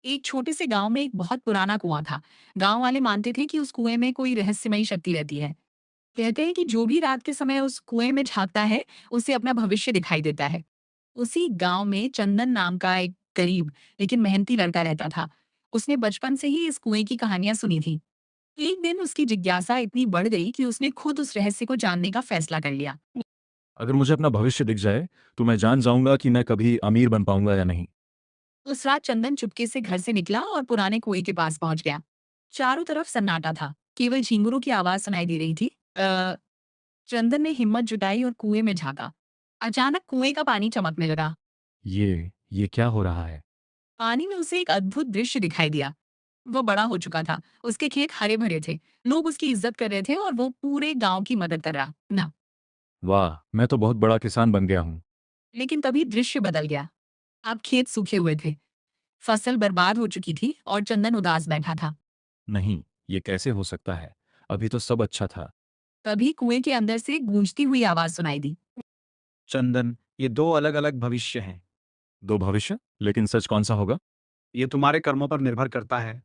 एक छोटे से गांव में एक बहुत पुराना कुआं था। गांव वाले मानते थे कि उस कुएं में कोई रहस्यमयी शक्ति रहती है। कहते हैं कि जो भी रात के समय उस कुएं में झांकता है, उसे अपना भविष्य दिखाई देता है। उसी गांव में चंदन नाम का एक गरीब लेकिन मेहनती लड़का रहता था। उसने बचपन से ही इस कुएं की कहानियां सुनी थी। एक दिन उसकी जिज्ञासा इतनी बढ़ गई कि उसने खुद उस रहस्य को जानने का फैसला कर लिया। अगर मुझे अपना भविष्य दिख जाए, तो मैं जान जाऊँगा कि मैं कभी अमीर बन पाऊँगा या नहीं। उस रात चंदन चुपके से घर से निकला और पुराने कुएं के पास पहुंच गया। चारों तरफ सन्नाटा था, केवल झींगुरों की आवाज सुनाई दे रही थी। चंदन ने हिम्मत जुटाई और कुएं में झांका। अचानक कुएं का पानी चमकने लगा। ये क्या हो रहा है? पानी में उसे एक अद्भुत दृश्य दिखाई दिया। वो बड़ा हो चुका था, उसके खेत हरे भरे थे, लोग उसकी इज्जत कर रहे थे और वो पूरे गांव की मदद कर रहा ना। वाह! मैं तो बहुत बड़ा किसान बन गया हूँ। लेकिन तभी दृश्य बदल गया। अब खेत सूखे हुए थे, फसल बर्बाद हो चुकी थी और चंदन उदास बैठा था। नहीं, ये कैसे हो सकता है? अभी तो सब अच्छा था। तभी कुएं के अंदर से एक गूंजती हुई आवाज सुनाई दी। चंदन, ये दो अलग अलग भविष्य हैं। 2 भविष्य? लेकिन सच कौन-सा होगा? ये तुम्हारे कर्मों पर निर्भर करता है।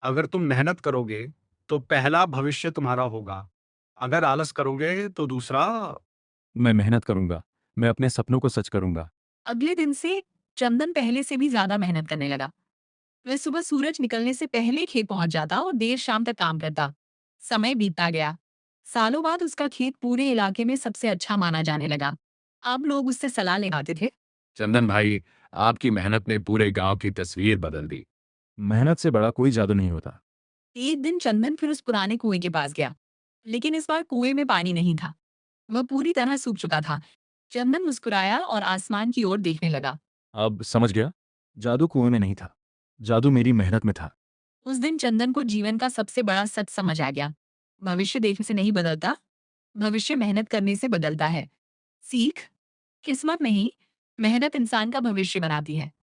अगर तुम मेहनत करोगे तो पहला भविष्य तुम्हारा होगा। अगर आलस करोगे तो दूसरा। मैं मेहनत करूँगा। मैं अपने सपनों को सच करूँगा। अगले दिन से चंदन पहले से भी ज्यादा मेहनत करने लगा। वह सुबह सूरज निकलने से पहले खेत पहुंच जाता और देर शाम तक काम करता। समय बीतता गया। सालों बाद उसका खेत पूरे इलाके में सबसे अच्छा माना जाने लगा। अब लोग उससे सलाह ले आते थे। चंदन भाई, आपकी मेहनत ने पूरे गांव की तस्वीर बदल दी। मेहनत से बड़ा कोई जादू नहीं होता। एक दिन चंदन फिर उस पुराने कुएं के पास गया, लेकिन इस बार कुएं में पानी नहीं था। वह पूरी तरह सूख चुका था। चंदन मुस्कुराया और आसमान की ओर देखने लगा। अब समझ गया, जादू कुएँ में नहीं था। जादू मेरी मेहनत में था। उस दिन चंदन को जीवन का सबसे बड़ा सच समझ आ गया। भविष्य देखने से नहीं बदलता, भविष्य मेहनत करने से बदलता है। सीख, किस्मत नहीं, मेहनत इंसान का भविष्य बनाती है।